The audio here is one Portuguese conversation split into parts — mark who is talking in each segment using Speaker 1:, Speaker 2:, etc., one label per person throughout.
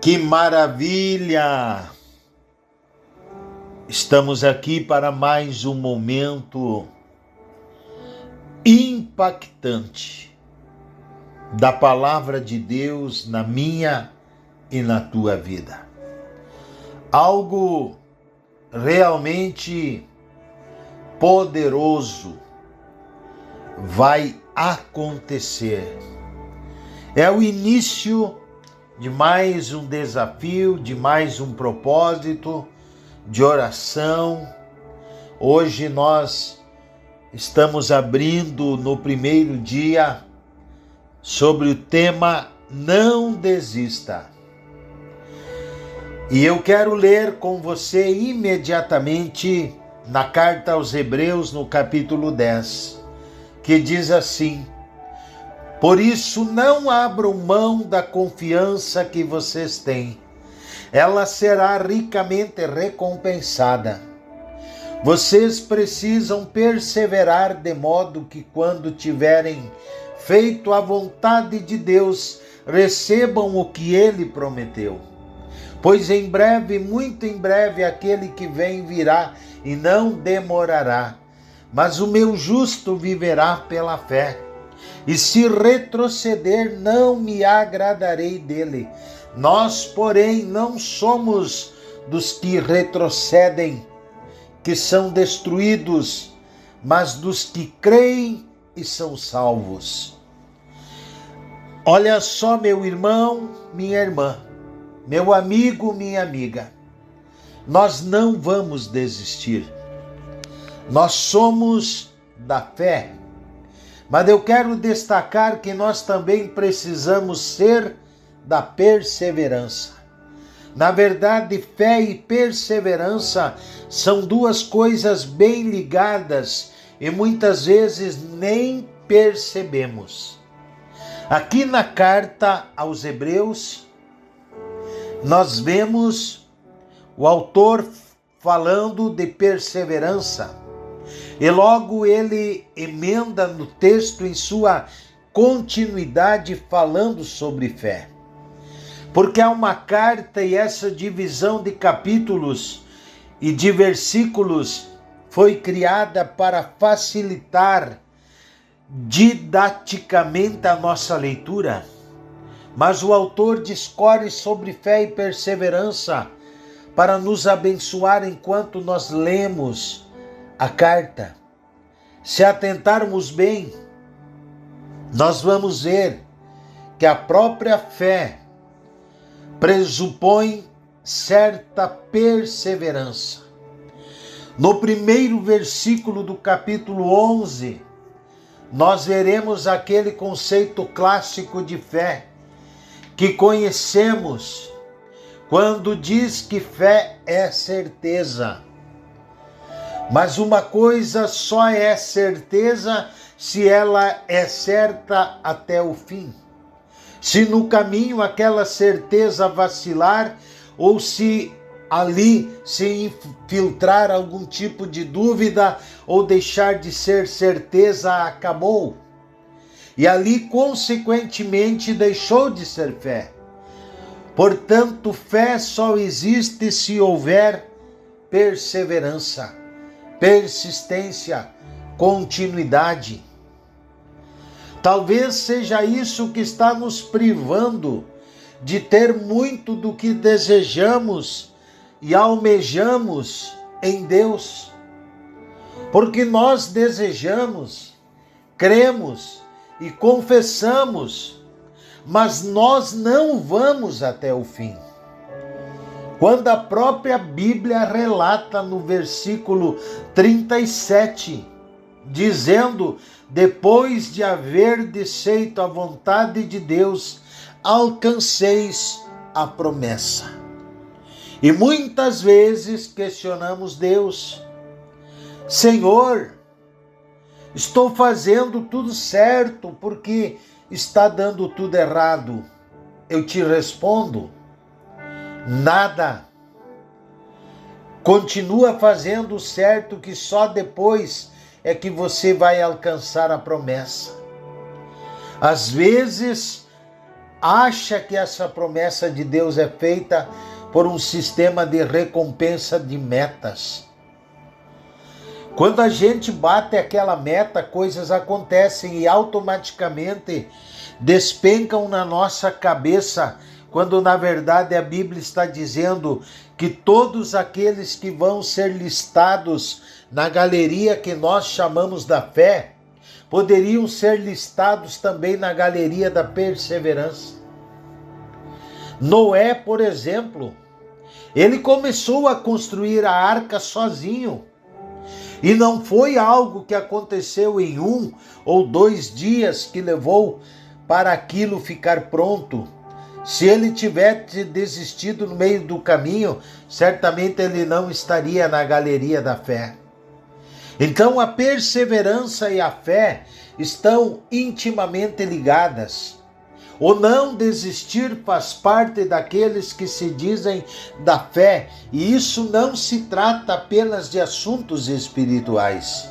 Speaker 1: Que maravilha! Estamos aqui para mais um momento impactante da palavra de Deus na minha e na tua vida. Algo realmente poderoso vai acontecer. É o início de mais um desafio, de mais um propósito de oração. Hoje nós estamos abrindo no primeiro dia sobre o tema Não Desista. E eu quero ler com você imediatamente na carta aos Hebreus, no capítulo 10, que diz assim: Por isso não abram mão da confiança que vocês têm. Ela será ricamente recompensada. Vocês precisam perseverar de modo que quando tiverem feito a vontade de Deus, recebam o que Ele prometeu. Pois em breve, muito em breve, aquele que vem virá e não demorará. Mas o meu justo viverá pela fé. E se retroceder, não me agradarei dele. Nós, porém, não somos dos que retrocedem, que são destruídos, mas dos que creem e são salvos. Olha só, meu irmão, minha irmã, meu amigo, minha amiga, nós não vamos desistir. Nós somos da fé. Mas eu quero destacar que nós também precisamos ser da perseverança. Na verdade, fé e perseverança são duas coisas bem ligadas e muitas vezes nem percebemos. Aqui na carta aos Hebreus, nós vemos o autor falando de perseverança. E logo ele emenda no texto em sua continuidade falando sobre fé. Porque há uma carta e essa divisão de capítulos e de versículos foi criada para facilitar didaticamente a nossa leitura. Mas o autor discorre sobre fé e perseverança para nos abençoar enquanto nós lemos a carta. Se atentarmos bem, nós vamos ver que a própria fé pressupõe certa perseverança. No primeiro versículo do capítulo 11, nós veremos aquele conceito clássico de fé que conhecemos quando diz que fé é certeza. Mas uma coisa só é certeza se ela é certa até o fim. Se no caminho aquela certeza vacilar ou se ali se infiltrar algum tipo de dúvida ou deixar de ser certeza, acabou. E ali, consequentemente, deixou de ser fé. Portanto, fé só existe se houver perseverança, persistência, continuidade. Talvez seja isso que está nos privando de ter muito do que desejamos e almejamos em Deus. Porque nós desejamos, cremos e confessamos, mas nós não vamos até o fim. Quando a própria Bíblia relata no versículo 37, dizendo: depois de haverdes feito a vontade de Deus, alcanceis a promessa. E muitas vezes questionamos Deus: Senhor, estou fazendo tudo certo porque está dando tudo errado. Eu te respondo: nada. Continua fazendo o certo, que só depois é que você vai alcançar a promessa. Às vezes acha que essa promessa de Deus é feita por um sistema de recompensa de metas. Quando a gente bate aquela meta, coisas acontecem e automaticamente despencam na nossa cabeça, quando na verdade a Bíblia está dizendo que todos aqueles que vão ser listados na galeria que nós chamamos da fé, poderiam ser listados também na galeria da perseverança. Noé, por exemplo, ele começou a construir a arca sozinho. E não foi algo que aconteceu em 1 ou 2 dias que levou para aquilo ficar pronto. Se ele tivesse desistido no meio do caminho, certamente ele não estaria na galeria da fé. Então a perseverança e a fé estão intimamente ligadas. O não desistir faz parte daqueles que se dizem da fé, e isso não se trata apenas de assuntos espirituais.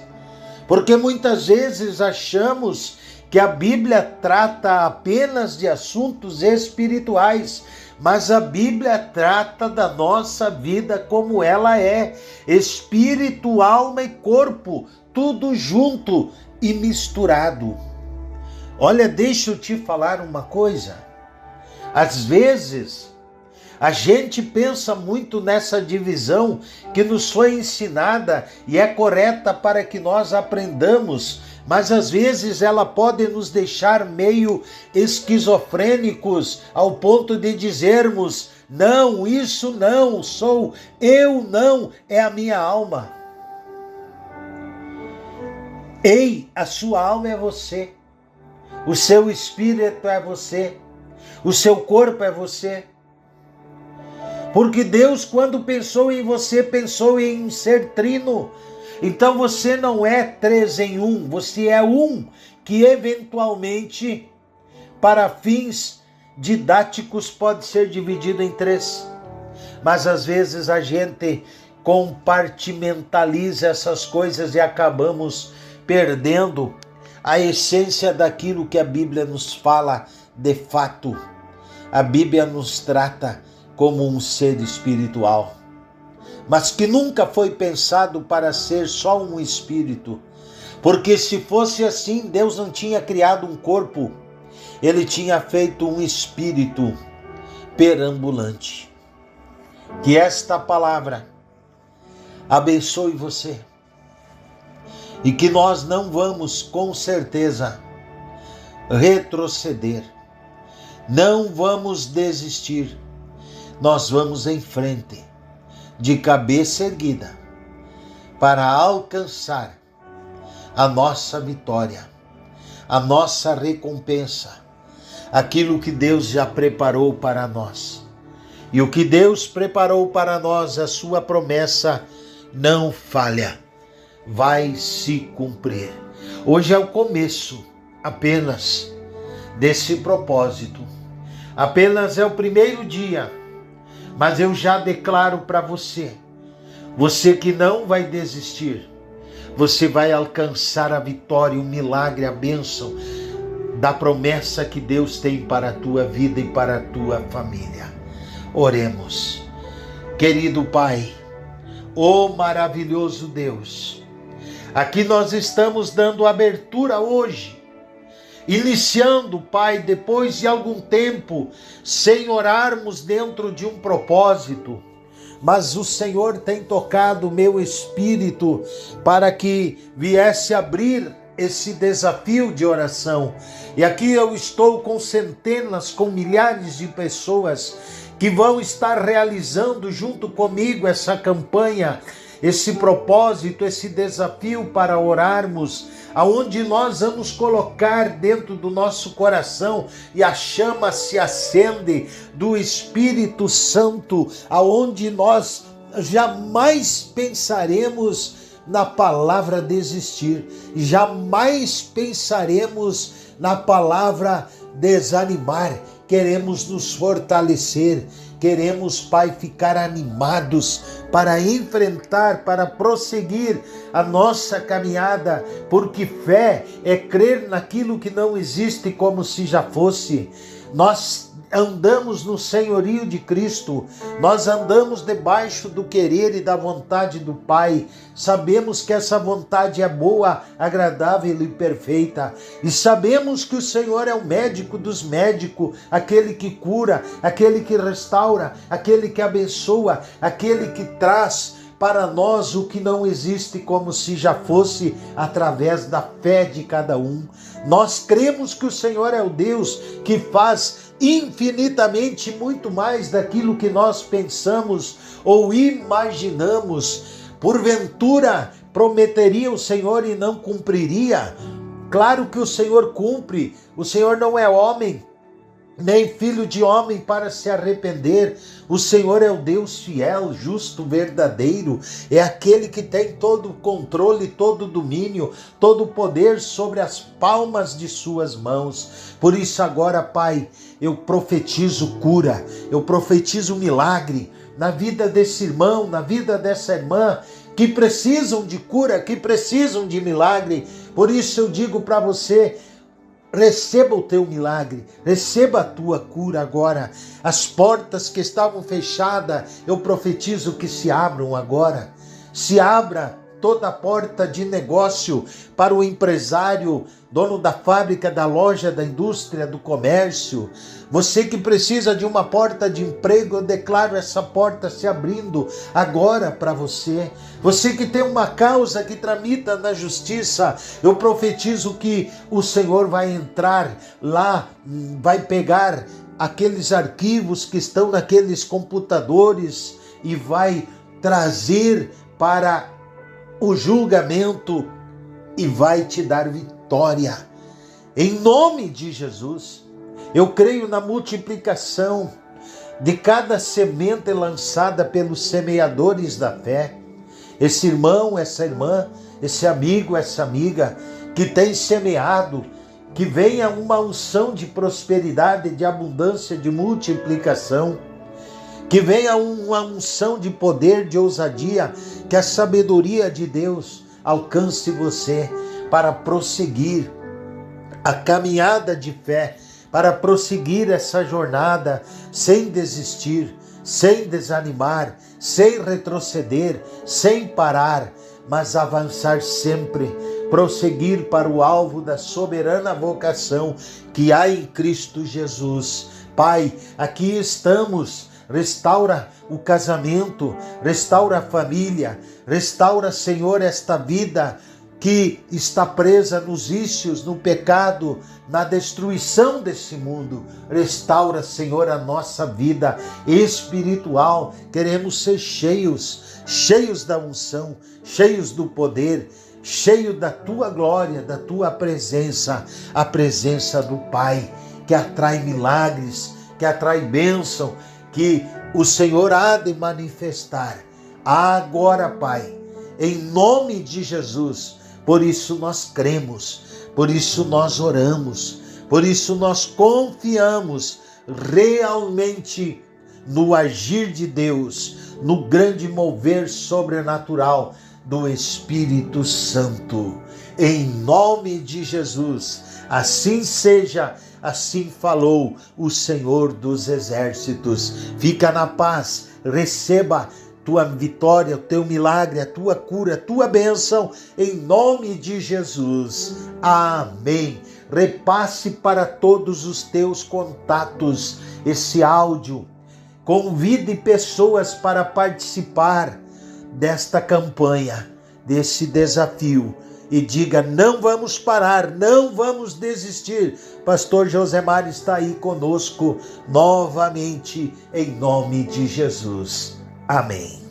Speaker 1: Porque muitas vezes achamos que a Bíblia trata apenas de assuntos espirituais, mas a Bíblia trata da nossa vida como ela é, espírito, alma e corpo, tudo junto e misturado. Olha, deixa eu te falar uma coisa. Às vezes, a gente pensa muito nessa divisão que nos foi ensinada e é correta para que nós aprendamos, mas às vezes ela pode nos deixar meio esquizofrênicos ao ponto de dizermos: não, isso não, sou eu, não, é a minha alma. Ei, a sua alma é você. O seu espírito é você, o seu corpo é você. Porque Deus, quando pensou em você, pensou em ser trino. Então você não é 3 em 1, você é um que eventualmente, para fins didáticos, pode ser dividido em 3. Mas às vezes a gente compartimentaliza essas coisas e acabamos perdendo a essência daquilo que a Bíblia nos fala de fato. A Bíblia nos trata como um ser espiritual, mas que nunca foi pensado para ser só um espírito, porque se fosse assim, Deus não tinha criado um corpo, ele tinha feito um espírito perambulante. Que esta palavra abençoe você, e que nós não vamos, com certeza, retroceder. Não vamos desistir. Nós vamos em frente, de cabeça erguida, para alcançar a nossa vitória, a nossa recompensa, aquilo que Deus já preparou para nós. E o que Deus preparou para nós, a sua promessa não falha. Vai se cumprir. Hoje é o começo apenas desse propósito. Apenas é o primeiro dia, mas eu já declaro para você, você que não vai desistir, você vai alcançar a vitória, o milagre, a bênção da promessa que Deus tem para a tua vida e para a tua família. Oremos. Querido Pai, ó maravilhoso Deus, aqui nós estamos dando abertura hoje, iniciando, Pai, depois de algum tempo, sem orarmos dentro de um propósito, mas o Senhor tem tocado o meu espírito para que viesse abrir esse desafio de oração. E aqui eu estou com centenas, com milhares de pessoas que vão estar realizando junto comigo essa campanha, esse propósito, esse desafio para orarmos, aonde nós vamos colocar dentro do nosso coração e a chama se acende do Espírito Santo, aonde nós jamais pensaremos na palavra desistir, jamais pensaremos na palavra desanimar. Queremos nos fortalecer, queremos, Pai, ficar animados para enfrentar, para prosseguir a nossa caminhada, porque fé é crer naquilo que não existe como se já fosse. Nós andamos no senhorio de Cristo, nós andamos debaixo do querer e da vontade do Pai. Sabemos que essa vontade é boa, agradável e perfeita. E sabemos que o Senhor é o médico dos médicos, aquele que cura, aquele que restaura, aquele que abençoa, aquele que traz para nós o que não existe, como se já fosse através da fé de cada um. Nós cremos que o Senhor é o Deus que faz infinitamente muito mais daquilo que nós pensamos ou imaginamos. Porventura, prometeria o Senhor e não cumpriria? Claro que o Senhor cumpre. O Senhor não é homem, nem filho de homem para se arrepender. O Senhor é o Deus fiel, justo, verdadeiro. É aquele que tem todo o controle, todo o domínio, todo o poder sobre as palmas de suas mãos. Por isso agora, Pai, eu profetizo cura, eu profetizo milagre na vida desse irmão, na vida dessa irmã, que precisam de cura, que precisam de milagre. Por isso eu digo para você, receba o teu milagre, receba a tua cura agora. As portas que estavam fechadas, eu profetizo que se abram agora. Se abra toda a porta de negócio para o empresário, dono da fábrica, da loja, da indústria, do comércio. Você que precisa de uma porta de emprego, eu declaro essa porta se abrindo agora para você. Você que tem uma causa que tramita na justiça, eu profetizo que o Senhor vai entrar lá, vai pegar aqueles arquivos que estão naqueles computadores e vai trazer para o julgamento e vai te dar vitória. Em nome de Jesus, eu creio na multiplicação de cada semente lançada pelos semeadores da fé. Esse irmão, essa irmã, esse amigo, essa amiga que tem semeado, que venha uma unção de prosperidade, de abundância, de multiplicação. Que venha uma unção de poder, de ousadia, que a sabedoria de Deus alcance você para prosseguir a caminhada de fé, para prosseguir essa jornada sem desistir, sem desanimar, sem retroceder, sem parar, mas avançar sempre, prosseguir para o alvo da soberana vocação que há em Cristo Jesus. Pai, aqui estamos. Restaura o casamento, restaura a família, restaura, Senhor, esta vida que está presa nos vícios, no pecado, na destruição desse mundo. Restaura, Senhor, a nossa vida espiritual. Queremos ser cheios da unção, cheios do poder, cheio da tua glória, da tua presença, a presença do Pai, que atrai milagres, que atrai bênção, que o Senhor há de manifestar agora, Pai, em nome de Jesus. Por isso nós cremos, por isso nós oramos, por isso nós confiamos realmente no agir de Deus, no grande mover sobrenatural do Espírito Santo. Em nome de Jesus, assim seja. Assim falou o Senhor dos Exércitos. Fica na paz, receba tua vitória, o teu milagre, a tua cura, a tua bênção, em nome de Jesus. Amém. Repasse para todos os teus contatos esse áudio. Convide pessoas para participar desta campanha, desse desafio. E diga, não vamos parar, não vamos desistir. Pastor Josemar está aí conosco novamente, em nome de Jesus. Amém.